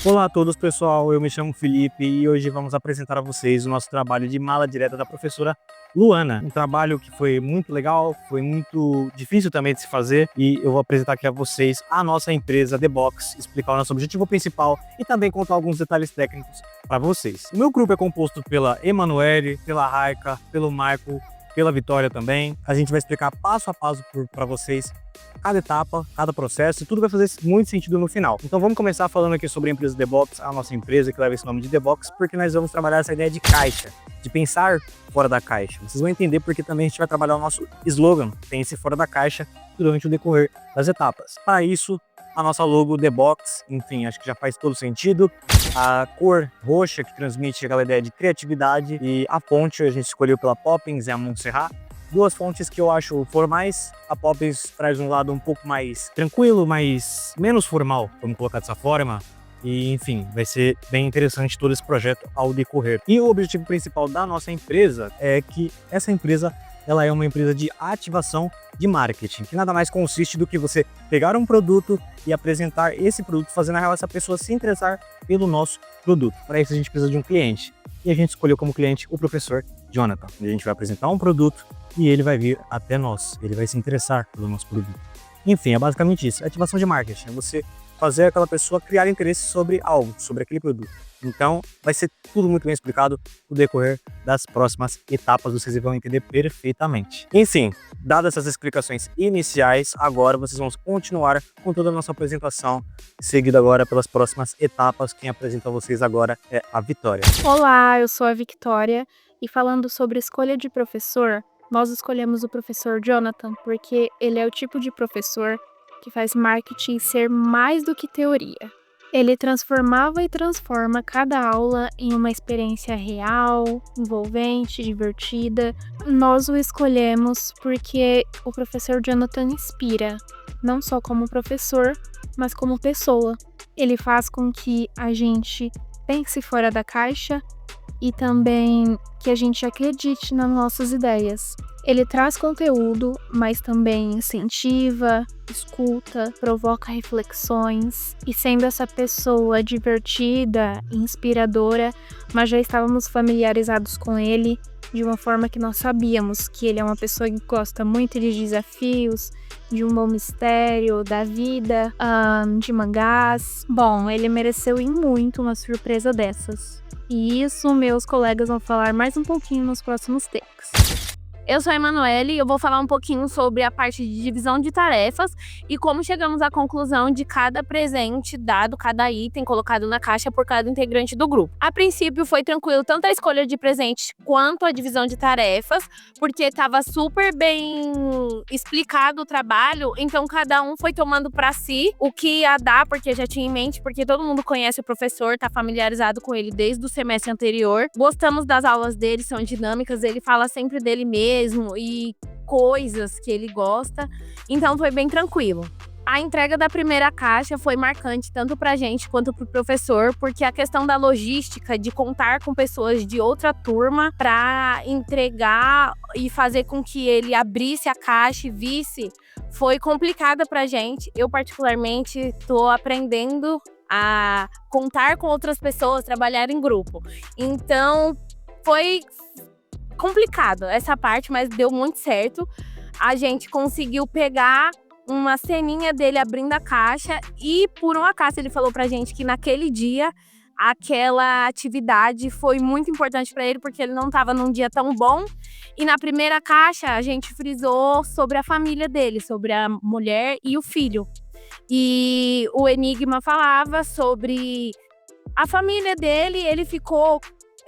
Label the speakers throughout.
Speaker 1: Olá a todos, pessoal. Eu me chamo Felipe e hoje vamos apresentar a vocês o nosso trabalho de mala direta da professora Luana. Um trabalho que foi muito legal, foi muito difícil também de se fazer e eu vou apresentar aqui a vocês a nossa empresa The Box, explicar o nosso objetivo principal e também contar alguns detalhes técnicos para vocês. O meu grupo é composto pela Emanuele, pela Raika, pelo Michael, pela Vitória também. A gente vai explicar passo a passo para vocês cada etapa, cada processo, e tudo vai fazer muito sentido no final. Então vamos começar falando aqui sobre a empresa The Box, a nossa empresa que leva esse nome de The Box, porque nós vamos trabalhar essa ideia de caixa, de pensar fora da caixa. Vocês vão entender porque também a gente vai trabalhar o nosso slogan, pense fora da caixa, durante o decorrer das etapas. Para isso, a nossa logo The Box, enfim, acho que já faz todo sentido. A cor roxa que transmite aquela ideia de criatividade, e a fonte a gente escolheu pela Poppins, é a Montserrat. Duas fontes que eu acho formais. A Poppins traz um lado um pouco mais tranquilo, mas menos formal, vamos colocar dessa forma. E, enfim, vai ser bem interessante todo esse projeto ao decorrer. E o objetivo principal da nossa empresa é que essa empresa ela é uma empresa de ativação de marketing, que nada mais consiste do que você pegar um produto e apresentar esse produto, fazendo a real essa pessoa se interessar pelo nosso produto. Para isso a gente precisa de um cliente. E a gente escolheu como cliente o professor Jonathan. A gente vai apresentar um produto e ele vai vir até nós, ele vai se interessar pelo nosso produto. Enfim, é basicamente isso. Ativação de marketing é você fazer aquela pessoa criar interesse sobre algo, sobre aquele produto. Então, vai ser tudo muito bem explicado no decorrer das próximas etapas, vocês vão entender perfeitamente. Enfim, dadas essas explicações iniciais, agora vocês vão continuar com toda a nossa apresentação, seguida agora pelas próximas etapas. Quem apresenta a vocês agora é a Vitória.
Speaker 2: Olá, eu sou a Victoria e falando sobre escolha de professor, nós escolhemos o professor Jonathan porque ele é o tipo de professor que faz marketing ser mais do que teoria. Ele transformava e transforma cada aula em uma experiência real, envolvente, divertida. Nós o escolhemos porque o professor Jonathan inspira, não só como professor, mas como pessoa. Ele faz com que a gente pense fora da caixa e também que a gente acredite nas nossas ideias. Ele traz conteúdo, mas também incentiva, escuta, provoca reflexões. E sendo essa pessoa divertida e inspiradora, mas já estávamos familiarizados com ele de uma forma que nós sabíamos que ele é uma pessoa que gosta muito de desafios, de um bom mistério, da vida, de mangás. Bom, ele mereceu e muito uma surpresa dessas. E isso meus colegas vão falar mais um pouquinho nos próximos takes. Eu sou a Emanuele e eu vou falar um pouquinho sobre a parte de divisão de tarefas e como chegamos à conclusão de cada presente dado, cada item colocado na caixa por cada integrante do grupo. A princípio foi tranquilo tanto a escolha de presente quanto a divisão de tarefas, porque estava super bem explicado o trabalho, então cada um foi tomando para si o que ia dar, porque já tinha em mente, porque todo mundo conhece o professor, está familiarizado com ele desde o semestre anterior. Gostamos das aulas dele, são dinâmicas, ele fala sempre dele mesmo e coisas que ele gosta, então foi bem tranquilo. A entrega da primeira caixa foi marcante tanto pra gente quanto pro professor, porque a questão da logística, de contar com pessoas de outra turma para entregar e fazer com que ele abrisse a caixa e visse, foi complicada pra gente. Eu particularmente tô aprendendo a contar com outras pessoas, trabalhar em grupo. Então, foi complicado essa parte, mas deu muito certo. A gente conseguiu pegar uma ceninha dele abrindo a caixa e, por um acaso, ele falou pra gente que naquele dia aquela atividade foi muito importante para ele, porque ele não estava num dia tão bom. E na primeira caixa a gente frisou sobre a família dele, sobre a mulher e o filho. E o enigma falava sobre a família dele, ele ficou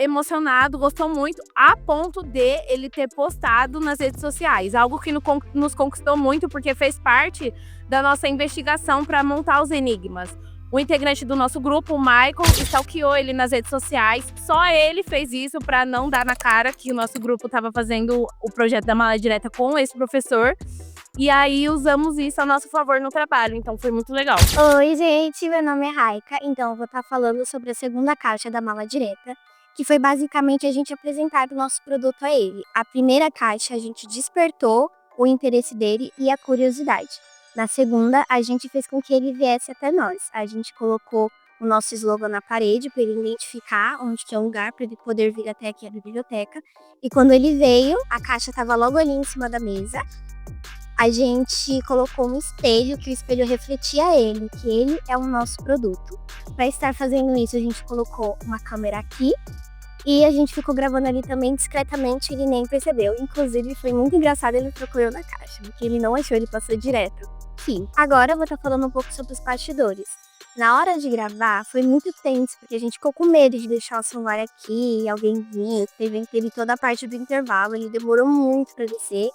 Speaker 2: emocionado, gostou muito, a ponto de ele ter postado nas redes sociais, algo que nos conquistou muito, porque fez parte da nossa investigação para montar os enigmas. O integrante do nosso grupo, o Michael, stalkeou ele nas redes sociais. Só ele fez isso para não dar na cara que o nosso grupo estava fazendo o projeto da mala direta com esse professor. E aí usamos isso a nosso favor no trabalho, então foi muito legal.
Speaker 3: Oi, gente, meu nome é Raika, então eu vou estar falando sobre a segunda caixa da mala direta, que foi basicamente a gente apresentar o nosso produto a ele. A primeira caixa a gente despertou o interesse dele e a curiosidade. Na segunda, a gente fez com que ele viesse até nós. A gente colocou o nosso slogan na parede para ele identificar onde que é o lugar, para ele poder vir até aqui a biblioteca. E quando ele veio, a caixa estava logo ali em cima da mesa. A gente colocou um espelho, que o espelho refletia ele, que ele é o nosso produto. Para estar fazendo isso, a gente colocou uma câmera aqui e a gente ficou gravando ali também discretamente, ele nem percebeu. Inclusive, foi muito engraçado, ele procurou na caixa, porque ele não achou, ele passou direto. Enfim, agora eu vou estar falando um pouco sobre os bastidores. Na hora de gravar, foi muito tenso, porque a gente ficou com medo de deixar o celular aqui, alguém vir, teve toda a parte do intervalo, ele demorou muito para descer.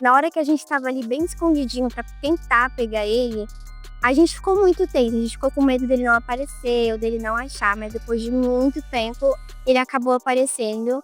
Speaker 3: Na hora que a gente tava ali bem escondidinho pra tentar pegar ele, a gente ficou muito tenso, a gente ficou com medo dele não aparecer ou dele não achar, mas depois de muito tempo ele acabou aparecendo.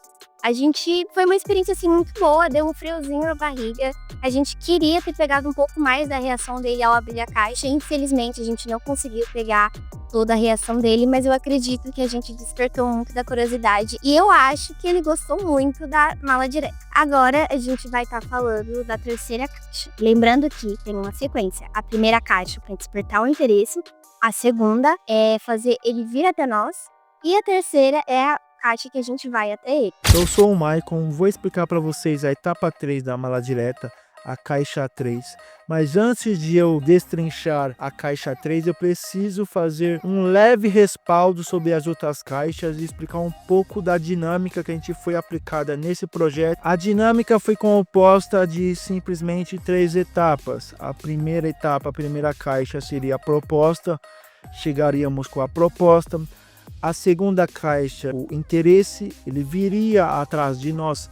Speaker 3: Foi uma experiência assim muito boa, deu um friozinho na barriga. A gente queria ter pegado um pouco mais da reação dele ao abrir a caixa. Infelizmente a gente não conseguiu pegar toda a reação dele, mas eu acredito que a gente despertou muito da curiosidade e eu acho que ele gostou muito da mala direta. Agora a gente vai estar falando da terceira caixa. Lembrando que tem uma sequência. A primeira caixa para despertar o interesse, a segunda é fazer ele vir até nós e a terceira é a caixa que a gente vai até ele.
Speaker 4: Eu sou o Maicon, vou explicar para vocês a etapa 3 da mala direta, a caixa 3. Mas antes de eu destrinchar a caixa 3, eu preciso fazer um leve respaldo sobre as outras caixas e explicar um pouco da dinâmica que a gente foi aplicada nesse projeto. A dinâmica foi composta de simplesmente 3 etapas. A primeira etapa, a primeira caixa seria a proposta, chegaríamos com a proposta. A segunda caixa, o interesse, ele viria atrás de nós,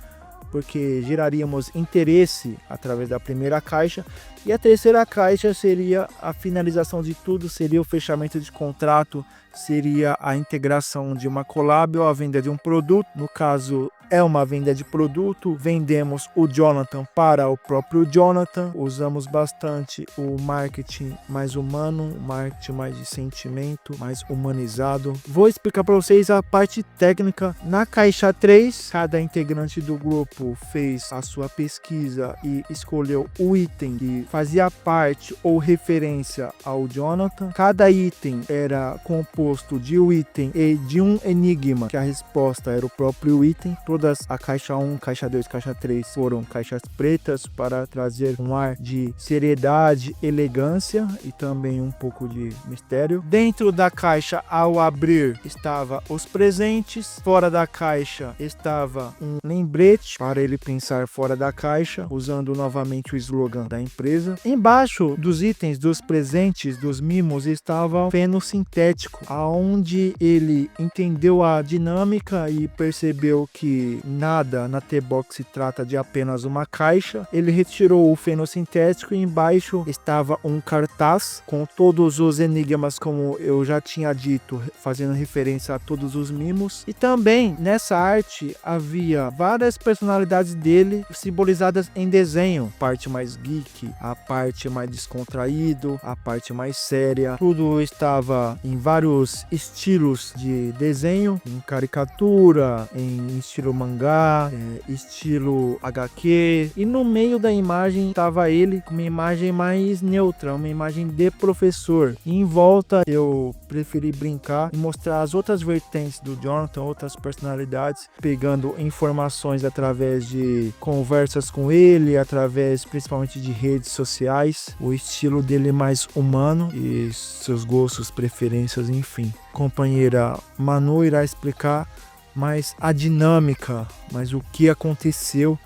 Speaker 4: porque geraríamos interesse através da primeira caixa. E a terceira caixa seria a finalização de tudo, seria o fechamento de contrato, seria a integração de uma collab ou a venda de um produto. No caso, é uma venda de produto, vendemos o Jonathan para o próprio Jonathan, usamos bastante o marketing mais humano, o marketing mais de sentimento, mais humanizado. Vou explicar para vocês a parte técnica. Na caixa 3, cada integrante do grupo fez a sua pesquisa e escolheu o item que fazia parte ou referência ao Jonathan. Cada item era composto de um item e de um enigma, que a resposta era o próprio item. Todas a caixa 1, caixa 2, caixa 3 foram caixas pretas para trazer um ar de seriedade, elegância e também um pouco de mistério. Dentro da caixa, ao abrir, estava os presentes. Fora da caixa estava um lembrete para ele pensar fora da caixa, usando novamente o slogan da empresa. Embaixo dos itens, dos presentes, dos mimos, estava o feno sintético, aonde ele entendeu a dinâmica e percebeu que nada na T-Box se trata de apenas uma caixa. Ele retirou o feno sintético e embaixo estava um cartaz com todos os enigmas, como eu já tinha dito, fazendo referência a todos os mimos. E também nessa arte havia várias personalidades dele simbolizadas em desenho, a parte mais geek, a parte mais descontraído, a parte mais séria. Tudo estava em vários estilos de desenho, em caricatura, em estilo mangá, estilo HQ, e no meio da imagem estava ele com uma imagem mais neutra, uma imagem de professor. E em volta eu preferi brincar e mostrar as outras vertentes do Jonathan, outras personalidades, pegando informações através de conversas com ele, através principalmente de redes sociais, o estilo dele mais humano e seus gostos, preferências, enfim. Companheira Manu irá explicar mais a dinâmica, mas o que aconteceu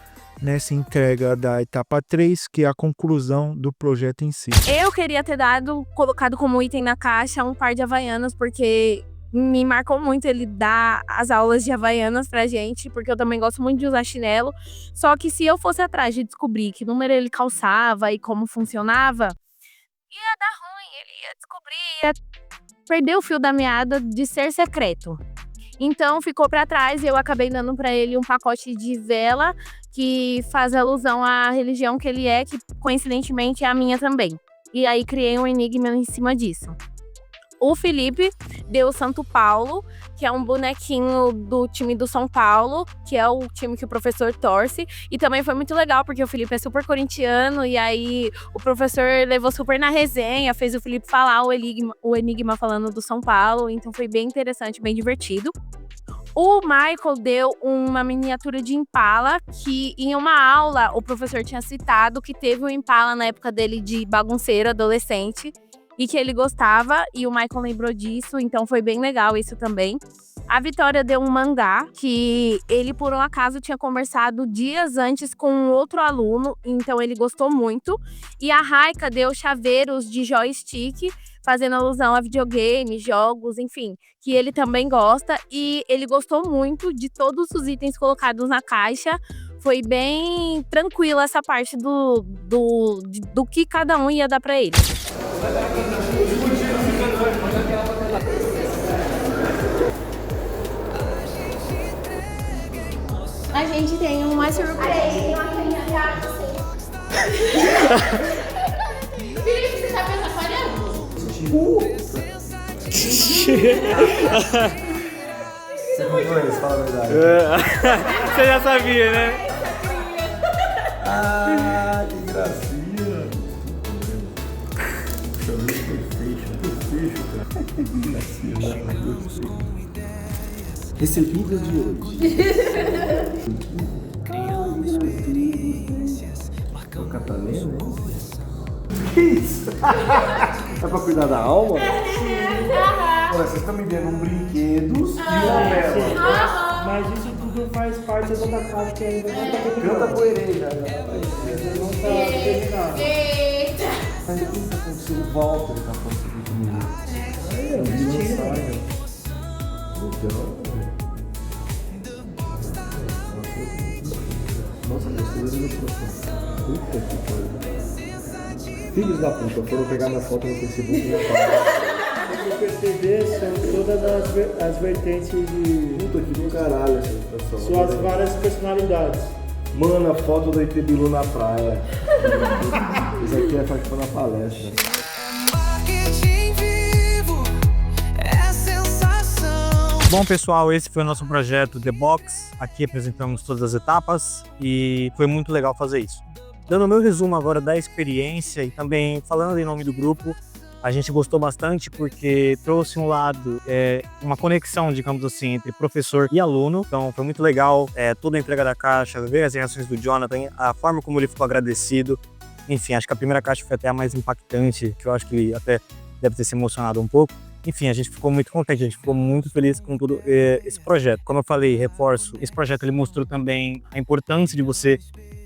Speaker 4: nessa entrega da etapa 3, que é a conclusão do projeto em si.
Speaker 5: Eu queria ter colocado como item na caixa um par de Havaianas, porque me marcou muito ele dar as aulas de Havaianas pra gente, porque eu também gosto muito de usar chinelo. Só que se eu fosse atrás de descobrir que número ele calçava e como funcionava, ia dar ruim, ele ia descobrir, ia perder o fio da meada de ser secreto. Então ficou pra trás e eu acabei dando pra ele um pacote de vela que faz alusão à religião que ele é, que coincidentemente é a minha também. E aí criei um enigma em cima disso. O Felipe deu o Santo Paulo, que é um bonequinho do time do São Paulo, que é o time que o professor torce. E também foi muito legal, porque o Felipe é super corintiano, e aí o professor levou super na resenha, fez o Felipe falar o enigma falando do São Paulo, então foi bem interessante, bem divertido. O Michael deu uma miniatura de Impala, que em uma aula o professor tinha citado que teve um Impala na época dele de bagunceiro, adolescente, e que ele gostava, e o Michael lembrou disso, então foi bem legal isso também. A Vitória deu um mangá, que ele por um acaso tinha conversado dias antes com um outro aluno, então ele gostou muito. E a Raika deu chaveiros de joystick, fazendo alusão a videogames, jogos, enfim, que ele também gosta, e ele gostou muito de todos os itens colocados na caixa. Foi bem tranquila essa parte do que cada um ia dar para ele.
Speaker 2: A gente tem uma surpresa. Felipe, você sabe essa falhando?
Speaker 6: Você comprou isso, fala a verdade.
Speaker 1: Você já sabia, né?
Speaker 6: Ah, que gracinha. Deixa eu ver se foi fecho, cara. Que gracinha, né? Recebidos de hoje. O catalão, né? Que isso? É pra cuidar da alma? Olha, vocês estão me dando brinquedos e uma vela.
Speaker 4: Mas isso tudo faz parte da caixa que ainda não tá
Speaker 6: Canta poeireira.
Speaker 4: não tá terminado.
Speaker 6: Mas o que tá acontecendo? O Walter tá acontecendo comigo.
Speaker 4: Aí, ó, mentira.
Speaker 6: Legal. Nossa, minha filha do microfone. Puta que pariu. Filhos da puta, foram pegar minha foto no Facebook e minha foto.
Speaker 4: Se perceber, são todas as vertentes de
Speaker 6: Puta que do caralho essa situação.
Speaker 4: suas várias personalidades.
Speaker 6: Mano, a foto do Itebilu na praia. Isso aqui é participar na palestra.
Speaker 1: Bom, pessoal, esse foi o nosso projeto The Box. Aqui apresentamos todas as etapas e foi muito legal fazer isso. Dando o meu resumo agora da experiência e também falando em nome do grupo, a gente gostou bastante porque trouxe um lado, uma conexão, digamos assim, entre professor e aluno. Então foi muito legal toda a entrega da caixa, ver as reações do Jonathan, a forma como ele ficou agradecido. Enfim, acho que a primeira caixa foi até a mais impactante, que eu acho que ele até deve ter se emocionado um pouco. Enfim, a gente ficou muito contente, a gente ficou muito feliz com todo esse projeto. Como eu falei, reforço, esse projeto ele mostrou também a importância de você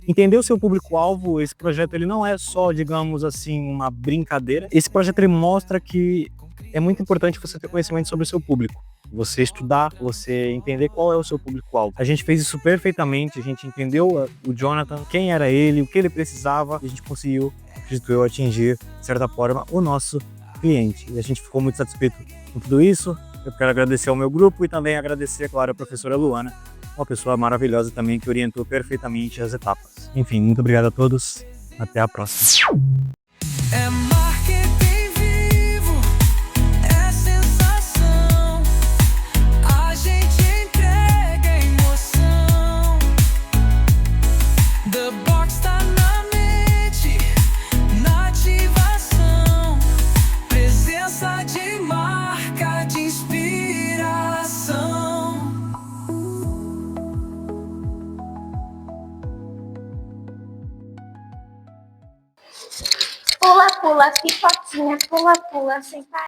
Speaker 1: entender o seu público-alvo. Esse projeto ele não é só, digamos assim, uma brincadeira. Esse projeto ele mostra que é muito importante você ter conhecimento sobre o seu público. Você estudar, você entender qual é o seu público-alvo. A gente fez isso perfeitamente, a gente entendeu o Jonathan, quem era ele, o que ele precisava, e a gente conseguiu, acredito eu, atingir, de certa forma, o nosso cliente. E a gente ficou muito satisfeito com tudo isso. Eu quero agradecer ao meu grupo e também agradecer, claro, a professora Luana, uma pessoa maravilhosa também que orientou perfeitamente as etapas. Enfim, muito obrigado a todos. Até a próxima.
Speaker 7: É marketing vivo, é sensação. A gente entrega emoção. The Box tá na mente, na ativação. Presença de marca, de inspiração.
Speaker 3: Pula, pula, pipoquinha, pula, pula, sem parar.